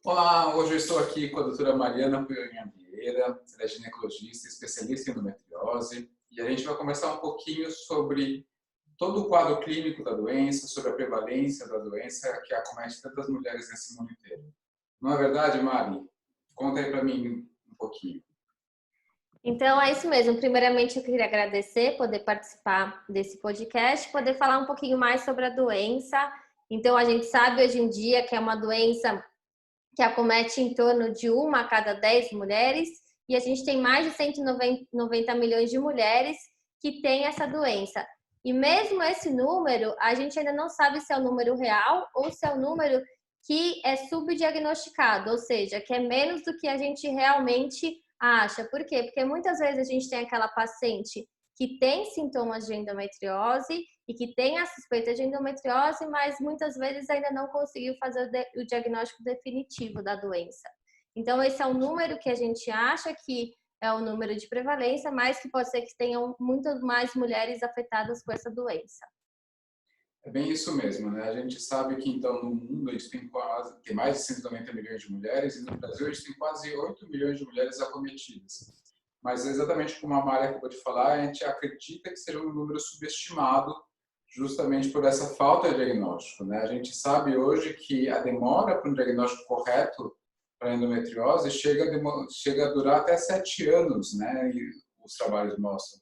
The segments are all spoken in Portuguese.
Olá, hoje eu estou aqui com a doutora Mariana Cunha Vieira, ela é ginecologista, especialista em endometriose, e a gente vai conversar um pouquinho sobre todo o quadro clínico da doença, sobre a prevalência da doença que acomete tantas mulheres nesse mundo inteiro. Não é verdade, Mari? Conta aí para mim um pouquinho. Então, é isso mesmo. Primeiramente, eu queria agradecer poder participar desse podcast, poder falar um pouquinho mais sobre a doença. Então, a gente sabe hoje em dia que é uma doença que acomete em torno de 1 a cada 10 mulheres, e a gente tem mais de 190 milhões de mulheres que têm essa doença. E mesmo esse número, a gente ainda não sabe se é o número real ou se é o número que é subdiagnosticado, ou seja, que é menos do que a gente realmente acha. Por quê? Porque muitas vezes a gente tem aquela paciente que tem sintomas de endometriose e que tem a suspeita de endometriose, mas muitas vezes ainda não conseguiu fazer o diagnóstico definitivo da doença. Então, esse é o número que a gente acha que é o número de prevalência, mas que pode ser que tenham muitas mais mulheres afetadas com essa doença. É bem isso mesmo, né? A gente sabe que, então, no mundo a gente tem mais de 190 milhões de mulheres e no Brasil a gente tem quase 8 milhões de mulheres acometidas. Mas exatamente como a Mari acabou de falar, a gente acredita que seja um número subestimado justamente por essa falta de diagnóstico, né? A gente sabe hoje que a demora para um diagnóstico correto para endometriose chega a durar até 7 anos, né? E os trabalhos mostram.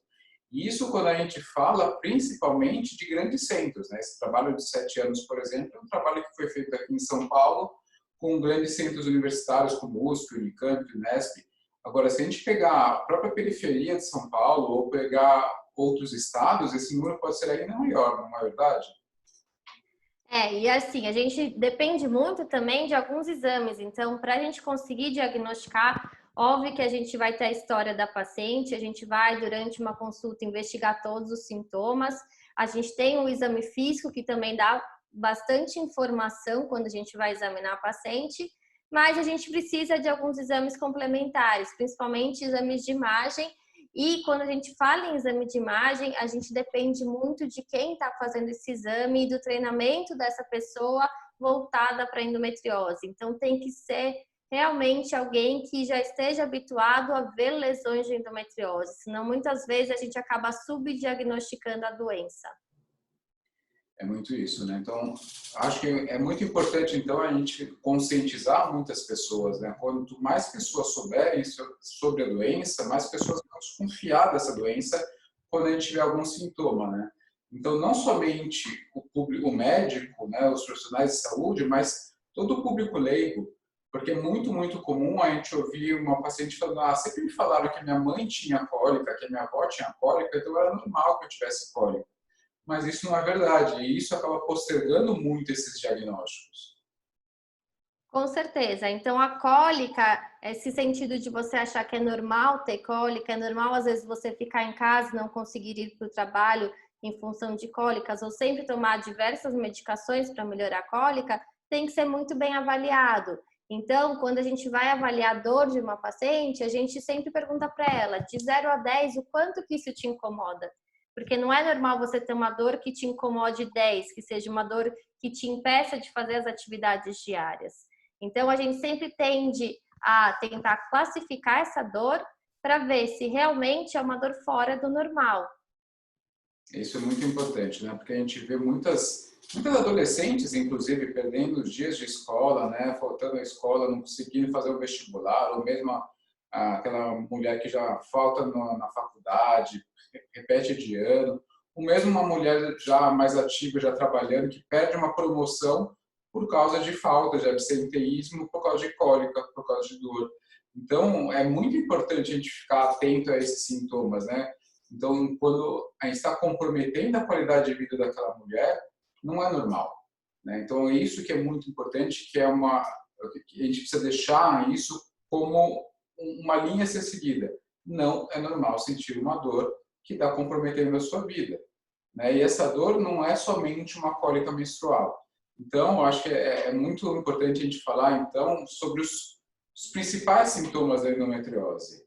E isso quando a gente fala principalmente de grandes centros, né? Esse trabalho de 7 anos, por exemplo, é um trabalho que foi feito aqui em São Paulo com grandes centros universitários como USP, Unicamp, Unesp. Agora, se a gente pegar a própria periferia de São Paulo ou pegar outros estados, esse número pode ser ainda maior, não é verdade? E assim, a gente depende muito também de alguns exames. Então, para a gente conseguir diagnosticar, óbvio que a gente vai ter a história da paciente, a gente vai, durante uma consulta, investigar todos os sintomas. A gente tem um exame físico que também dá bastante informação quando a gente vai examinar a paciente, mas a gente precisa de alguns exames complementares, principalmente exames de imagem. E quando a gente fala em exame de imagem, a gente depende muito de quem está fazendo esse exame e do treinamento dessa pessoa voltada para endometriose. Então, tem que ser realmente alguém que já esteja habituado a ver lesões de endometriose, senão muitas vezes a gente acaba subdiagnosticando a doença. É muito isso, né? Então, acho que é muito importante, então, a gente conscientizar muitas pessoas, né? Quanto mais pessoas souberem sobre a doença, mais pessoas vão desconfiar dessa doença quando a gente tiver algum sintoma, né? Então, não somente o público, o médico, né, os profissionais de saúde, mas todo o público leigo, porque é muito, muito comum a gente ouvir uma paciente falando, sempre me falaram que a minha mãe tinha cólica, que a minha avó tinha cólica, então era normal que eu tivesse cólica. Mas isso não é verdade, e isso acaba postergando muito esses diagnósticos. Com certeza. Então, a cólica, esse sentido de você achar que é normal ter cólica, é normal às vezes você ficar em casa e não conseguir ir para o trabalho em função de cólicas, ou sempre tomar diversas medicações para melhorar a cólica, tem que ser muito bem avaliado. Então, quando a gente vai avaliar a dor de uma paciente, a gente sempre pergunta para ela, de 0 a 10, o quanto que isso te incomoda? Porque não é normal você ter uma dor que te incomode 10, que seja uma dor que te impeça de fazer as atividades diárias. Então, a gente sempre tende a tentar classificar essa dor para ver se realmente é uma dor fora do normal. Isso é muito importante, né? Porque a gente vê muitas adolescentes, inclusive, perdendo os dias de escola, né? Faltando a escola, não conseguindo fazer o vestibular, ou mesmo aquela mulher que já falta na faculdade, repete de ano, ou mesmo uma mulher já mais ativa, já trabalhando, que perde uma promoção por causa de falta de absenteísmo, por causa de cólica, por causa de dor. Então, é muito importante a gente ficar atento a esses sintomas, né? Então, quando a gente está comprometendo a qualidade de vida daquela mulher, não é normal, né? Então, é isso que é muito importante, que a gente precisa deixar isso como uma linha a ser seguida. Não é normal sentir uma dor que está comprometendo a sua vida, né? E essa dor não é somente uma cólica menstrual. Então, eu acho que é muito importante a gente falar, então, sobre os principais sintomas da endometriose.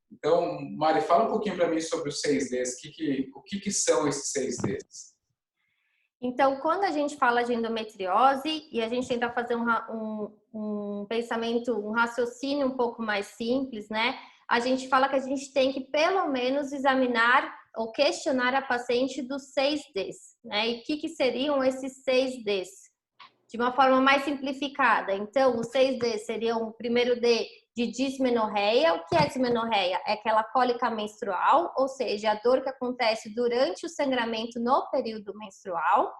Então, Mari, fala um pouquinho para mim sobre os 6Ds. O que são esses 6Ds? Então, quando a gente fala de endometriose e a gente tenta fazer um pensamento, um raciocínio um pouco mais simples, né? A gente fala que a gente tem que pelo menos examinar ou questionar a paciente dos 6Ds, né? E o que seriam esses 6Ds? De uma forma mais simplificada. Então, os 6D seriam o primeiro D de dismenorreia. O que é dismenorreia? É aquela cólica menstrual, ou seja, a dor que acontece durante o sangramento no período menstrual.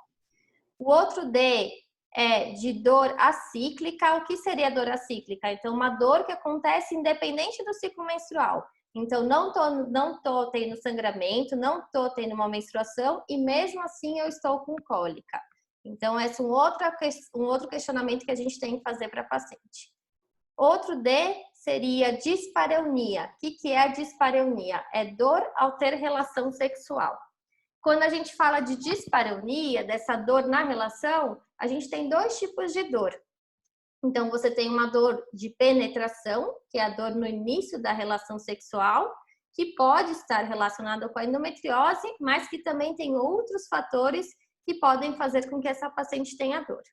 O outro D é de dor acíclica. O que seria dor acíclica? Então, uma dor que acontece independente do ciclo menstrual. Então, não tô tendo sangramento, não tô tendo uma menstruação e mesmo assim eu estou com cólica. Então, esse é um outro questionamento que a gente tem que fazer para a paciente. Outro D seria dispareunia. O que é a dispareunia? É dor ao ter relação sexual. Quando a gente fala de dispareunia, dessa dor na relação, a gente tem dois tipos de dor. Então, você tem uma dor de penetração, que é a dor no início da relação sexual, que pode estar relacionada com a endometriose, mas que também tem outros fatores que podem fazer com que essa paciente tenha dor.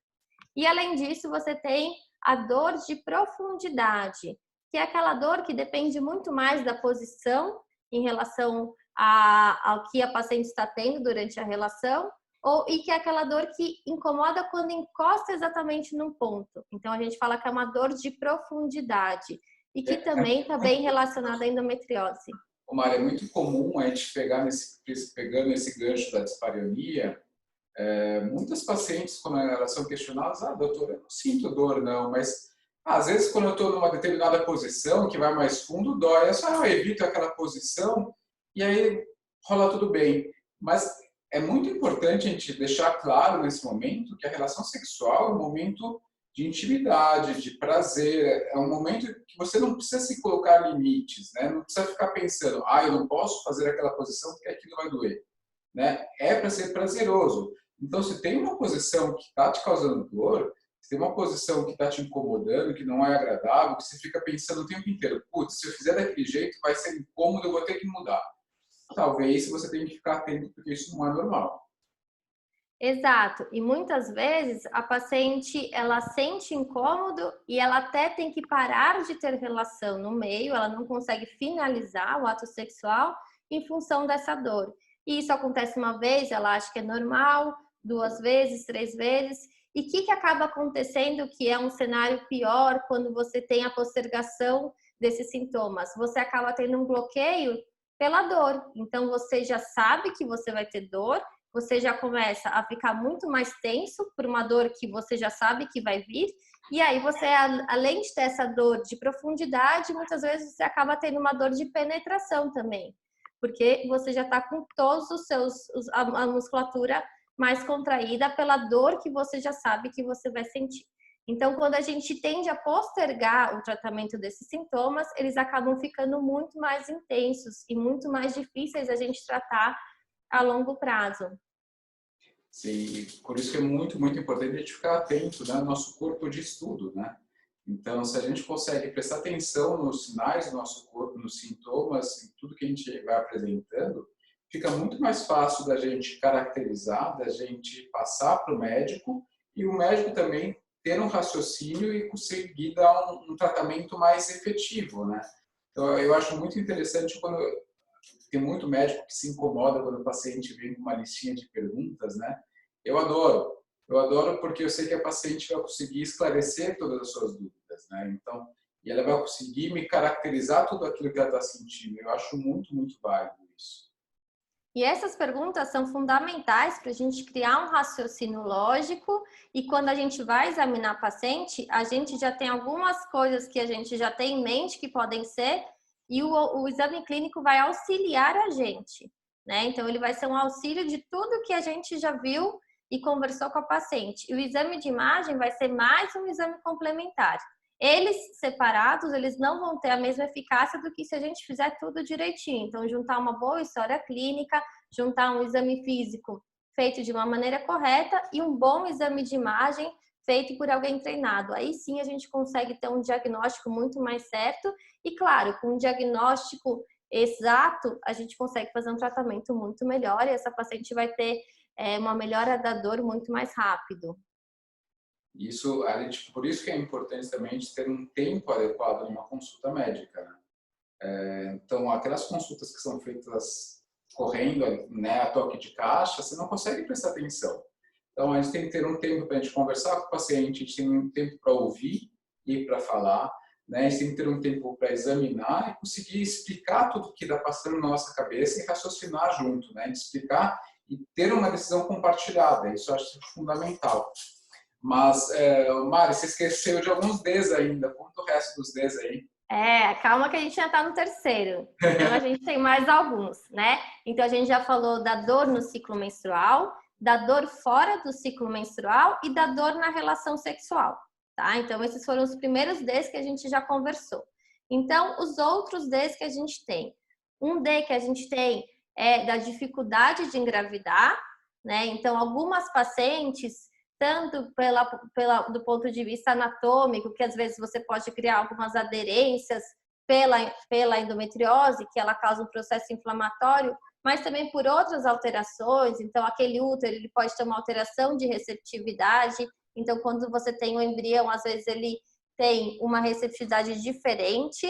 E além disso, você tem a dor de profundidade, que é aquela dor que depende muito mais da posição em relação ao que a paciente está tendo durante a relação, e que é aquela dor que incomoda quando encosta exatamente num ponto. Então, a gente fala que é uma dor de profundidade e que também está bem relacionada à endometriose. Mari, é muito comum a gente pegando esse gancho da dispareunia, muitas pacientes, quando elas são questionadas, doutora, eu não sinto dor não, mas às vezes quando eu estou numa determinada posição, que vai mais fundo, dói. É só eu evito aquela posição e aí rola tudo bem. Mas é muito importante a gente deixar claro nesse momento que a relação sexual é um momento de intimidade, de prazer, é um momento que você não precisa se colocar limites, né? Não precisa ficar pensando, eu não posso fazer aquela posição porque aquilo vai doer, né? É para ser prazeroso. Então, se tem uma posição que está te causando dor, se tem uma posição que está te incomodando, que não é agradável, que você fica pensando o tempo inteiro, putz, se eu fizer daquele jeito vai ser incômodo, eu vou ter que mudar. Talvez você tenha que ficar atento, porque isso não é normal. Exato. E muitas vezes a paciente, ela sente incômodo e ela até tem que parar de ter relação no meio, ela não consegue finalizar o ato sexual em função dessa dor. E isso acontece uma vez, ela acha que é normal, 2 vezes, 3 vezes. E o que acaba acontecendo que é um cenário pior quando você tem a postergação desses sintomas? Você acaba tendo um bloqueio pela dor. Então, você já sabe que você vai ter dor, você já começa a ficar muito mais tenso por uma dor que você já sabe que vai vir. E aí você, além de ter essa dor de profundidade, muitas vezes você acaba tendo uma dor de penetração também. Porque você já está com todos a musculatura mais contraída pela dor que você já sabe que você vai sentir. Então, quando a gente tende a postergar o tratamento desses sintomas, eles acabam ficando muito mais intensos e muito mais difíceis a gente tratar a longo prazo. Sim, por isso que é muito, muito importante a gente ficar atento, né, no nosso corpo de estudo, né? Então, se a gente consegue prestar atenção nos sinais do nosso corpo, nos sintomas, em tudo que a gente vai apresentando, fica muito mais fácil da gente caracterizar, da gente passar para o médico e o médico também ter um raciocínio e conseguir dar um tratamento mais efetivo, né? Então, eu acho muito interessante quando tem muito médico que se incomoda quando o paciente vem com uma listinha de perguntas, né? Eu adoro porque eu sei que a paciente vai conseguir esclarecer todas as suas dúvidas, né? Então, e ela vai conseguir me caracterizar tudo aquilo que ela está sentindo. Eu acho muito, muito válido isso. E essas perguntas são fundamentais para a gente criar um raciocínio lógico e quando a gente vai examinar a paciente, a gente já tem algumas coisas que a gente já tem em mente que podem ser e o exame clínico vai auxiliar a gente, né? Então, ele vai ser um auxílio de tudo que a gente já viu e conversou com a paciente. E o exame de imagem vai ser mais um exame complementar. Eles separados, eles não vão ter a mesma eficácia do que se a gente fizer tudo direitinho. Então, juntar uma boa história clínica, juntar um exame físico feito de uma maneira correta e um bom exame de imagem feito por alguém treinado. Aí sim a gente consegue ter um diagnóstico muito mais certo e, claro, com um diagnóstico exato, a gente consegue fazer um tratamento muito melhor e essa paciente vai ter uma melhora da dor muito mais rápido. Isso, por isso que é importante também a gente ter um tempo adequado numa consulta médica, né? Então, aquelas consultas que são feitas correndo, né, a toque de caixa, você não consegue prestar atenção. Então, a gente tem que ter um tempo para a gente conversar com o paciente, a gente tem um tempo para ouvir e para falar, né? A gente tem que ter um tempo para examinar e conseguir explicar tudo que está passando na nossa cabeça e raciocinar junto, né? Explicar e ter uma decisão compartilhada, isso eu acho fundamental. Mas, Mari, você esqueceu de alguns Ds ainda, conta o resto dos Ds aí. Calma que a gente já está no terceiro. Então, a gente tem mais alguns, né? Então, a gente já falou da dor no ciclo menstrual, da dor fora do ciclo menstrual e da dor na relação sexual, tá? Então, esses foram os primeiros Ds que a gente já conversou. Então, os outros Ds que a gente tem. Um D que a gente tem é da dificuldade de engravidar, né? Então, algumas pacientes tanto do ponto de vista anatômico, que às vezes você pode criar algumas aderências pela endometriose, que ela causa um processo inflamatório, mas também por outras alterações. Então, aquele útero ele pode ter uma alteração de receptividade. Então, quando você tem um embrião, às vezes ele tem uma receptividade diferente.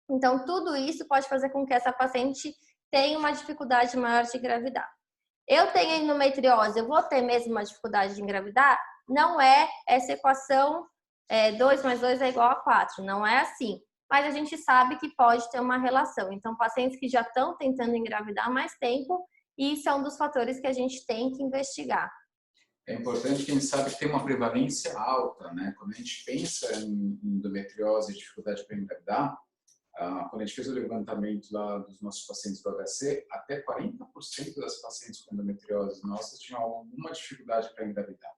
Então, tudo isso pode fazer com que essa paciente tenha uma dificuldade maior de engravidar. Eu tenho endometriose, eu vou ter mesmo uma dificuldade de engravidar? Não é essa equação 2 mais 2 é igual a 4, não é assim. Mas a gente sabe que pode ter uma relação. Então, pacientes que já estão tentando engravidar há mais tempo, isso é um dos fatores que a gente tem que investigar. É importante que a gente sabe que tem uma prevalência alta, né? Quando a gente pensa em endometriose e dificuldade para engravidar, quando a gente fez o levantamento lá dos nossos pacientes do HC, até 40% das pacientes com endometriose nossas tinham alguma dificuldade para engravidar.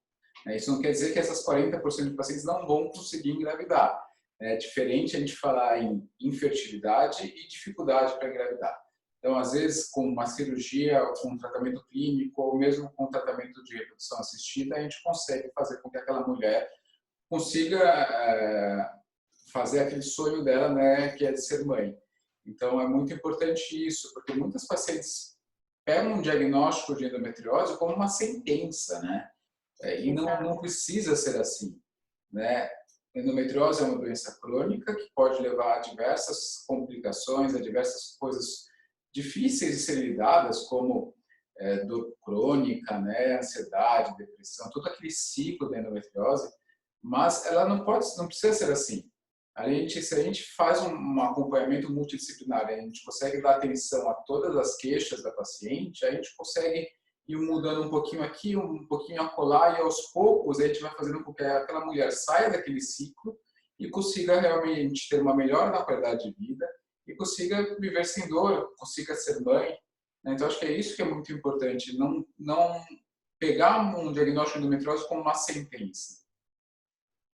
Isso não quer dizer que essas 40% de pacientes não vão conseguir engravidar. É diferente a gente falar em infertilidade e dificuldade para engravidar. Então, às vezes, com uma cirurgia, com um tratamento clínico ou mesmo com um tratamento de reprodução assistida, a gente consegue fazer com que aquela mulher consiga fazer aquele sonho dela, né, que é de ser mãe. Então, é muito importante isso, porque muitas pacientes pegam um diagnóstico de endometriose como uma sentença, né? E não precisa ser assim, né? Endometriose é uma doença crônica que pode levar a diversas complicações, a diversas coisas difíceis de serem lidadas, como dor crônica, né, ansiedade, depressão, todo aquele ciclo da endometriose, mas ela não precisa ser assim. Se a gente faz um acompanhamento multidisciplinar, a gente consegue dar atenção a todas as queixas da paciente, a gente consegue ir mudando um pouquinho aqui, um pouquinho acolá, e aos poucos a gente vai fazendo com que aquela mulher saia daquele ciclo e consiga realmente ter uma melhora na qualidade de vida e consiga viver sem dor, consiga ser mãe. Então, acho que é isso que é muito importante, não pegar um diagnóstico de endometriose como uma sentença.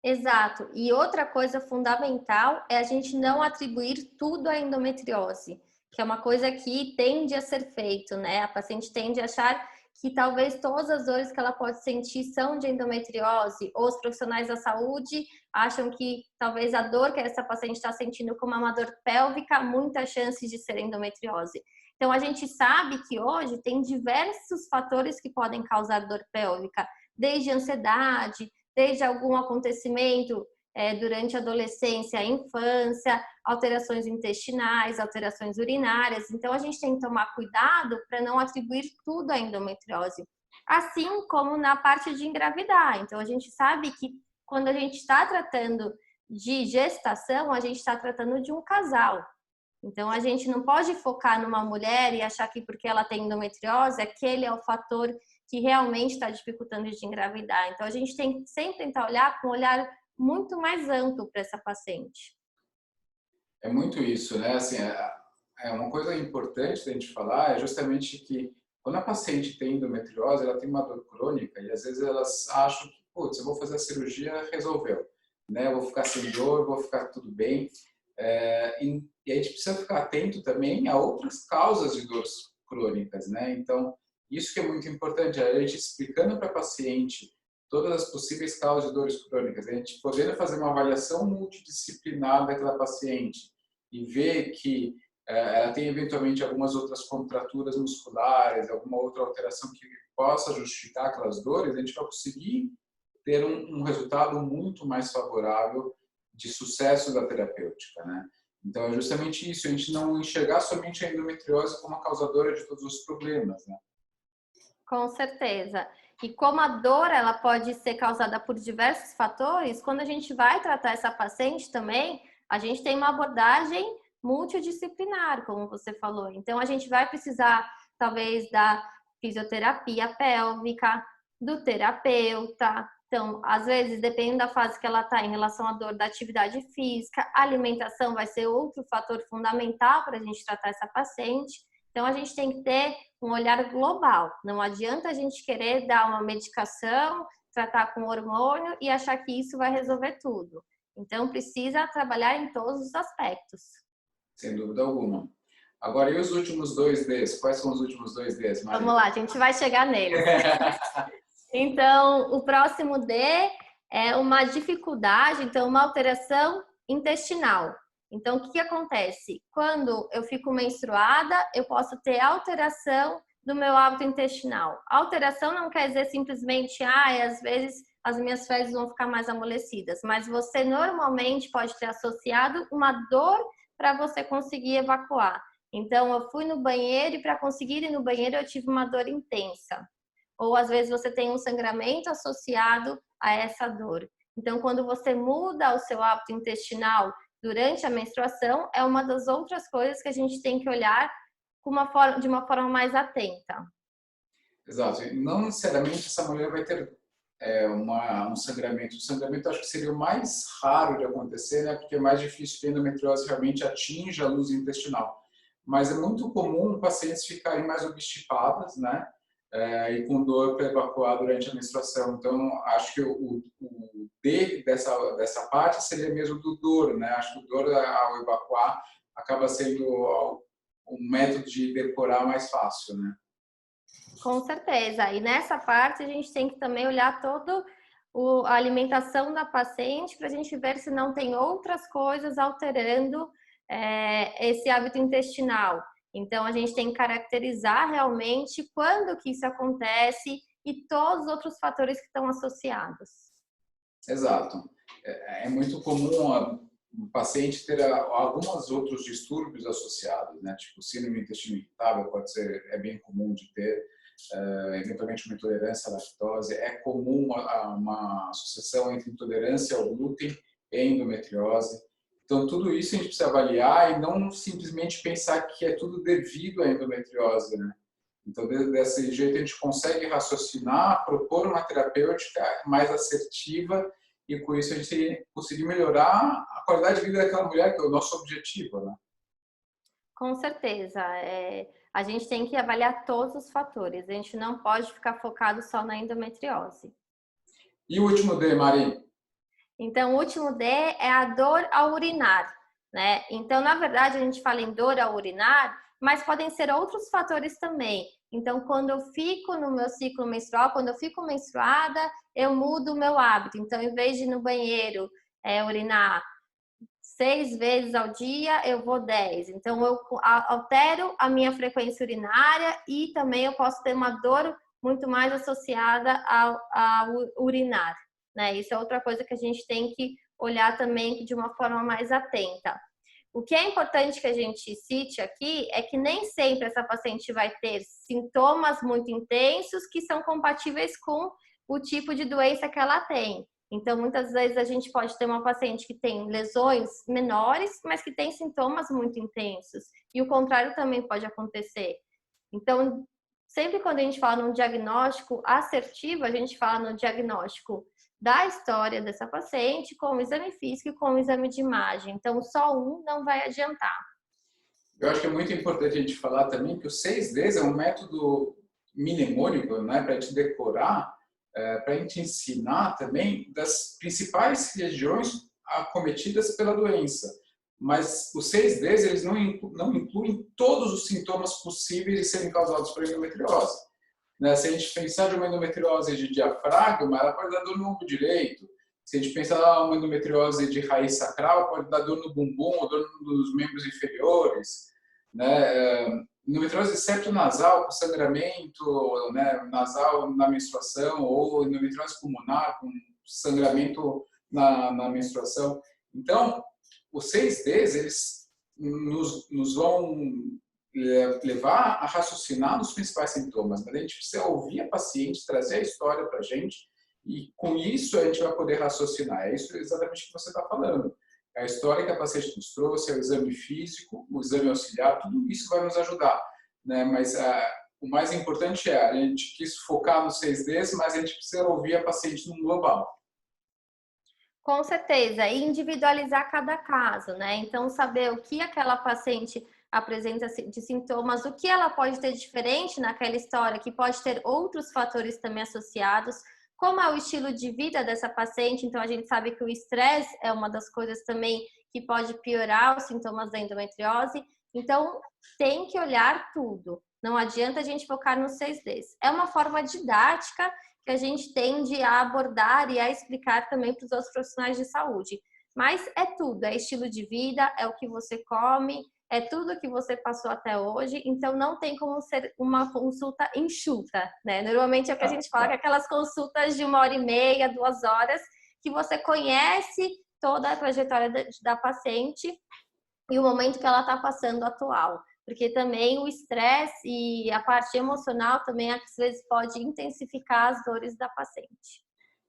Exato. E outra coisa fundamental é a gente não atribuir tudo à endometriose, que é uma coisa que tende a ser feito, né? A paciente tende a achar que talvez todas as dores que ela pode sentir são de endometriose, ou os profissionais da saúde acham que talvez a dor que essa paciente está sentindo como uma dor pélvica, muitas chances de ser endometriose. Então, a gente sabe que hoje tem diversos fatores que podem causar dor pélvica, desde ansiedade, desde algum acontecimento durante a adolescência, a infância, alterações intestinais, alterações urinárias. Então, a gente tem que tomar cuidado para não atribuir tudo à endometriose. Assim como na parte de engravidar. Então, a gente sabe que quando a gente está tratando de gestação, a gente está tratando de um casal. Então, a gente não pode focar numa mulher e achar que porque ela tem endometriose, aquele é o fator que realmente está dificultando de engravidar. Então, a gente tem que sempre tentar olhar com um olhar muito mais amplo para essa paciente. É muito isso, né? Assim, uma coisa importante da gente falar é justamente que quando a paciente tem endometriose, ela tem uma dor crônica e às vezes elas acham que, putz, eu vou fazer a cirurgia, resolveu, né? Eu vou ficar sem dor, vou ficar tudo bem. E a gente precisa ficar atento também a outras causas de dores crônicas, né? Então, isso que é muito importante, a gente explicando para a paciente todas as possíveis causas de dores crônicas, a gente podendo fazer uma avaliação multidisciplinar daquela paciente e ver que ela tem eventualmente algumas outras contraturas musculares, alguma outra alteração que possa justificar aquelas dores, a gente vai conseguir ter um resultado muito mais favorável de sucesso da terapêutica, né? Então, é justamente isso, a gente não enxergar somente a endometriose como a causadora de todos os problemas, né? Com certeza. E como a dor ela pode ser causada por diversos fatores, quando a gente vai tratar essa paciente também, a gente tem uma abordagem multidisciplinar, como você falou. Então, a gente vai precisar, talvez, da fisioterapia pélvica, do terapeuta. Então, às vezes, dependendo da fase que ela está em relação à dor da atividade física, a alimentação vai ser outro fator fundamental para a gente tratar essa paciente. Então, a gente tem que ter um olhar global. Não adianta a gente querer dar uma medicação, tratar com hormônio e achar que isso vai resolver tudo. Então, precisa trabalhar em todos os aspectos. Sem dúvida alguma. Agora, e os últimos 2Ds? Quais são os últimos 2Ds, Maria? Vamos lá, a gente vai chegar neles. Então, o próximo D é uma dificuldade, então uma alteração intestinal. Então, o que acontece? Quando eu fico menstruada, eu posso ter alteração do meu hábito intestinal. Alteração não quer dizer simplesmente, às vezes as minhas fezes vão ficar mais amolecidas, mas você normalmente pode ter associado uma dor para você conseguir evacuar. Então, eu fui no banheiro e para conseguir ir no banheiro eu tive uma dor intensa. Ou às vezes você tem um sangramento associado a essa dor. Então, quando você muda o seu hábito intestinal durante a menstruação, é uma das outras coisas que a gente tem que olhar de uma forma mais atenta. Exato. E não necessariamente essa mulher vai ter um sangramento. O sangramento acho que seria o mais raro de acontecer, né? Porque é mais difícil que a endometriose realmente atinja a luz intestinal. Mas é muito comum pacientes ficarem mais obstipadas, né? E com dor para evacuar durante a menstruação. Então, acho que o D dessa parte seria mesmo do dor, né? Acho que o dor ao evacuar acaba sendo um método de depurar mais fácil, né? Com certeza. E nessa parte a gente tem que também olhar toda a alimentação da paciente para a gente ver se não tem outras coisas alterando esse hábito intestinal. Então, a gente tem que caracterizar realmente quando que isso acontece e todos os outros fatores que estão associados. Exato. É muito comum o paciente ter alguns outros distúrbios associados, né? Tipo síndrome do intestino irritável pode ser, é bem comum de ter, eventualmente uma intolerância à lactose. É comum uma associação entre intolerância ao glúten e endometriose. Então, tudo isso a gente precisa avaliar e não simplesmente pensar que é tudo devido à endometriose, né? Então, desse jeito, a gente consegue raciocinar, propor uma terapêutica mais assertiva e, com isso, a gente conseguir melhorar a qualidade de vida daquela mulher, que é o nosso objetivo, né? Com certeza. A gente tem que avaliar todos os fatores. A gente não pode ficar focado só na endometriose. E o último D, Mari? Então, o último D é a dor ao urinar, né? Então, na verdade, a gente fala em dor ao urinar, mas podem ser outros fatores também. Então, quando eu fico no meu ciclo menstrual, quando eu fico menstruada, eu mudo o meu hábito. Então, em vez de ir no banheiro urinar 6 vezes ao dia, eu vou 10. Então, eu altero a minha frequência urinária e também eu posso ter uma dor muito mais associada ao urinar. Né? Isso é outra coisa que a gente tem que olhar também de uma forma mais atenta. O que é importante que a gente cite aqui é que nem sempre essa paciente vai ter sintomas muito intensos que são compatíveis com o tipo de doença que ela tem. Então, muitas vezes a gente pode ter uma paciente que tem lesões menores, mas que tem sintomas muito intensos. E o contrário também pode acontecer. Então, sempre quando a gente fala num diagnóstico assertivo, a gente fala no diagnóstico da história dessa paciente com o exame físico e com o exame de imagem. Então, só um não vai adiantar. Eu acho que é muito importante a gente falar também que o 6Ds é um método mnemônico, né, para a gente decorar, para a gente ensinar também das principais regiões acometidas pela doença. Mas os 6Ds eles não incluem todos os sintomas possíveis de serem causados por endometriose. Né? Se a gente pensar de uma endometriose de diafragma, ela pode dar dor no ombro direito. Se a gente pensar uma endometriose de raiz sacral, pode dar dor no bumbum ou dor nos membros inferiores. né? Endometriose septonasal com sangramento, né, nasal na menstruação, ou endometriose pulmonar com sangramento na menstruação. Então, os 6Ds, eles nos vão levar a raciocinar nos principais sintomas, mas a gente precisa ouvir a paciente, trazer a história para a gente, e com isso a gente vai poder raciocinar. É isso exatamente que você está falando. É a história que a paciente nos trouxe, é o exame físico, o exame auxiliar, tudo isso vai nos ajudar, né? Mas o mais importante é, a gente quis focar nos 6Ds, mas a gente precisa ouvir a paciente no global. Com certeza, e individualizar cada caso, né? Então, saber o que aquela paciente apresenta de sintomas, o que ela pode ter diferente naquela história, que pode ter outros fatores também associados, como é o estilo de vida dessa paciente. Então, a gente sabe que o estresse é uma das coisas também que pode piorar os sintomas da endometriose. Então, tem que olhar tudo. Não adianta a gente focar nos 6Ds. É uma forma didática que a gente tende a abordar e a explicar também para os outros profissionais de saúde. Mas é tudo, é estilo de vida, é o que você come, é tudo que você passou até hoje, então não tem como ser uma consulta enxuta, né? Normalmente é o que a gente fala, que é aquelas consultas de 1h30, 2 horas, que você conhece toda a trajetória da paciente e o momento que ela está passando atual. Porque também o estresse e a parte emocional também às vezes pode intensificar as dores da paciente.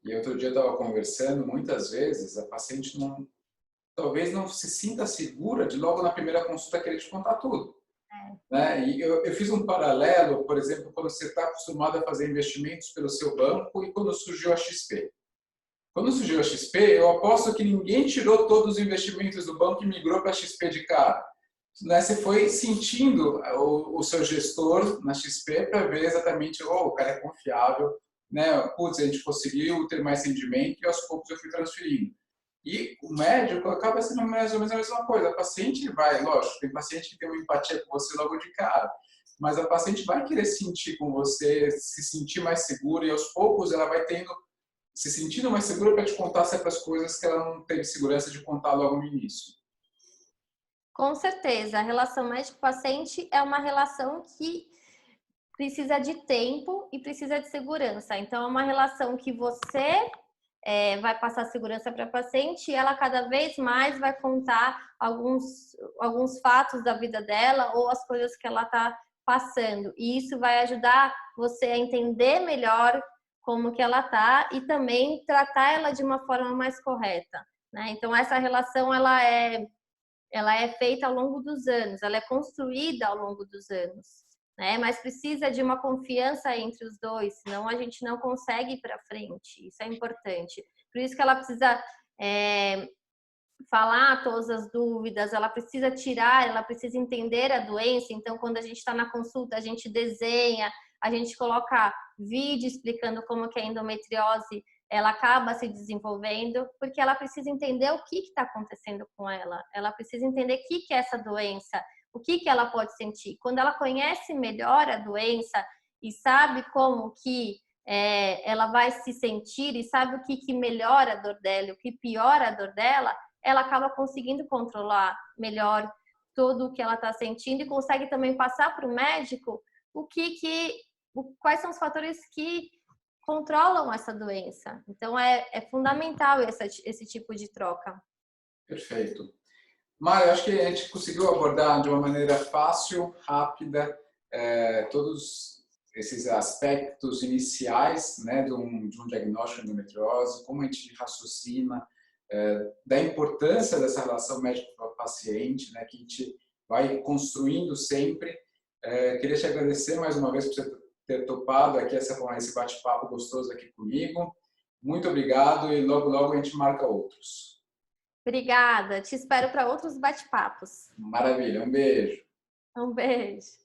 E outro dia eu estava conversando, muitas vezes a paciente talvez não se sinta segura de logo na primeira consulta querer te contar tudo. Né? E eu fiz um paralelo, por exemplo, quando você está acostumado a fazer investimentos pelo seu banco e quando surgiu a XP. Quando surgiu a XP, eu aposto que ninguém tirou todos os investimentos do banco e migrou para a XP de cara. Né, você foi sentindo o seu gestor na XP para ver exatamente, o cara é confiável, né? Putz, a gente conseguiu ter mais rendimento e aos poucos eu fui transferindo. E o médico acaba sendo mais ou menos a mesma coisa. A paciente vai, lógico, tem paciente que tem uma empatia com você logo de cara, mas a paciente vai querer sentir com você, se sentir mais segura e aos poucos ela vai se sentindo mais segura para te contar certas coisas que ela não teve segurança de contar logo no início. Com certeza, a relação médico-paciente é uma relação que precisa de tempo e precisa de segurança. Então, é uma relação que você vai passar segurança para a paciente e ela cada vez mais vai contar alguns fatos da vida dela ou as coisas que ela está passando. E isso vai ajudar você a entender melhor como que ela está e também tratar ela de uma forma mais correta, né? Então, essa relação, ela é feita ao longo dos anos, ela é construída ao longo dos anos, né? Mas precisa de uma confiança entre os dois, senão a gente não consegue ir para frente. Isso é importante. Por isso que ela precisa falar todas as dúvidas, ela precisa tirar, ela precisa entender a doença. Então, quando a gente está na consulta, a gente desenha, a gente coloca vídeo explicando como que a endometriose ela acaba se desenvolvendo, porque ela precisa entender o que está acontecendo com ela. Ela precisa entender o que é essa doença, o que ela pode sentir. Quando ela conhece melhor a doença e sabe como que ela vai se sentir e sabe o que melhora a dor dela e o que piora a dor dela, ela acaba conseguindo controlar melhor tudo o que ela está sentindo e consegue também passar para o médico quais são os fatores que controlam essa doença. Então, é fundamental esse tipo de troca. Perfeito. Mário, acho que a gente conseguiu abordar de uma maneira fácil, rápida, todos esses aspectos iniciais, né, de um diagnóstico de endometriose, como a gente raciocina, da importância dessa relação médico-paciente, né, que a gente vai construindo sempre. Queria te agradecer mais uma vez por você ter topado aqui esse bate-papo gostoso aqui comigo. Muito obrigado e logo, logo a gente marca outros. Obrigada. Te espero para outros bate-papos. Maravilha. Um beijo. Um beijo.